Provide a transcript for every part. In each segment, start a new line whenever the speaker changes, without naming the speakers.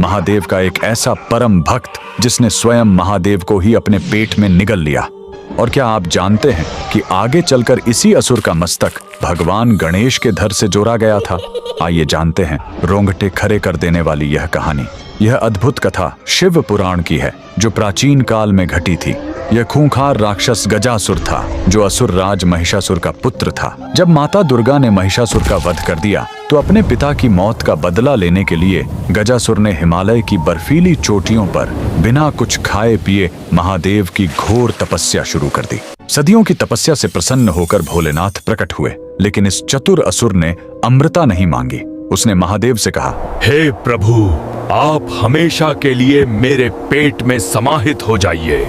महादेव का एक ऐसा परम भक्त जिसने स्वयं महादेव को ही अपने पेट में निगल लिया। और क्या आप जानते हैं कि आगे चलकर इसी असुर का मस्तक भगवान गणेश के धड़ से जोड़ा गया था? आइए जानते हैं रोंगटे खड़े कर देने वाली यह कहानी। यह अद्भुत कथा शिव पुराण की है जो प्राचीन काल में घटी थी। यह खूंखार राक्षस गजासुर था जो असुर राज महिषासुर का पुत्र था। जब माता दुर्गा ने महिषासुर का वध कर दिया तो अपने पिता की मौत का बदला लेने के लिए गजासुर ने हिमालय की बर्फीली चोटियों पर बिना कुछ खाए पिए महादेव की घोर तपस्या शुरू कर दी। सदियों की तपस्या से प्रसन्न होकर भोलेनाथ प्रकट हुए, लेकिन इस चतुर असुर ने अमृता नहीं मांगी। उसने महादेव से कहा,
हे प्रभु, आप हमेशा के लिए मेरे पेट में समाहित हो जाइए।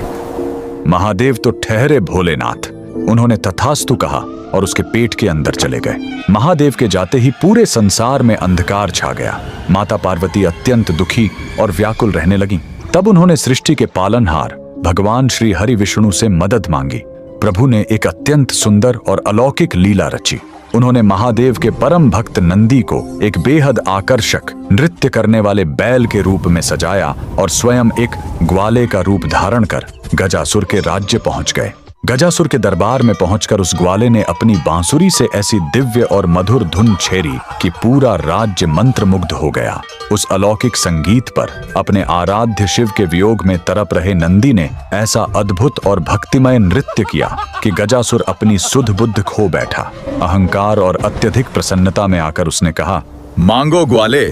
महादेव तो ठहरे भोलेनाथ। उन्होंने तथास्तु कहा और उसके पेट के अंदर चले गए। महादेव के जाते ही पूरे संसार में अंधकार छा गया। माता पार्वती अत्यंत दुखी और व्याकुल रहने लगी। तब उन्होंने सृष्टि के पालनहार भगवान श्री हरि विष्णु से मदद मांगी। प्रभु ने एक अत्यंत सुंदर और अलौकिक लीला रची। उन्होंने महादेव के परम भक्त नंदी को एक बेहद आकर्षक नृत्य करने वाले बैल के रूप में सजाया और स्वयं एक ग्वाले का रूप धारण कर गजासुर के राज्य पहुंच गए। गजासुर के दरबार में पहुंचकर उस ग्वाले ने अपनी बांसुरी से ऐसी दिव्य और मधुर धुन छेड़ी कि पूरा राज्य मंत्रमुग्ध हो गया। उस अलौकिक संगीत पर अपने आराध्य शिव के वियोग में तड़प रहे नंदी ने ऐसा अद्भुत और भक्तिमय नृत्य किया कि गजासुर अपनी सुध बुद्ध खो बैठा। अहंकार और अत्यधिक प्रसन्नता में आकर उसने कहा,
मांगो ग्वाले,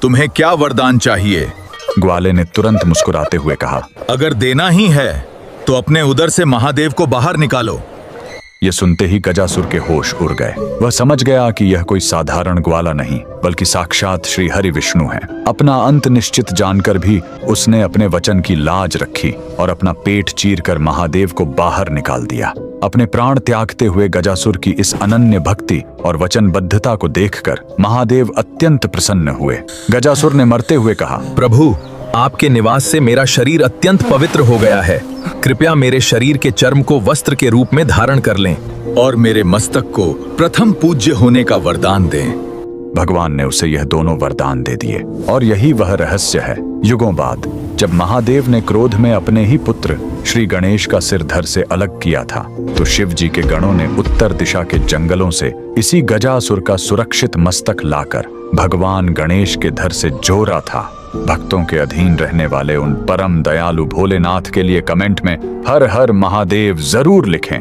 तुम्हें क्या वरदान चाहिए?
ग्वाले ने तुरंत मुस्कुराते हुए कहा,
अगर देना ही है तो अपने उदर से महादेव को बाहर निकालो।
यह सुनते ही गजासुर के होश उड़ गए। वह समझ गया कि यह कोई साधारण ग्वाला नहीं बल्कि साक्षात श्री हरि विष्णु है। अपना अंत निश्चित जानकर भी उसने अपने वचन की लाज रखी और अपना पेट चीरकर महादेव को बाहर निकाल दिया। अपने प्राण त्यागते हुए गजासुर की इस अनन्य भक्ति और वचनबद्धता को देखकर महादेव अत्यंत प्रसन्न हुए। गजासुर ने मरते हुए कहा,
प्रभु, आपके निवास से मेरा शरीर अत्यंत पवित्र हो गया है। कृपया मेरे शरीर के चर्म को वस्त्र के रूप में धारण कर लें
और मेरे मस्तक को प्रथम पूज्य होने का वरदान दें।
भगवान ने उसे यह दोनों वरदान दे दिए और यही वह रहस्य है। युगों बाद जब महादेव ने क्रोध में अपने ही पुत्र श्री गणेश का सिर धड़ से अलग किया था तो शिव जी के गणों ने उत्तर दिशा के जंगलों से इसी गजासुर का सुरक्षित मस्तक लाकर भगवान गणेश के धड़ से जोड़ा था। भक्तों के अधीन रहने वाले उन परम दयालु भोलेनाथ के लिए कमेंट में हर हर महादेव जरूर लिखें।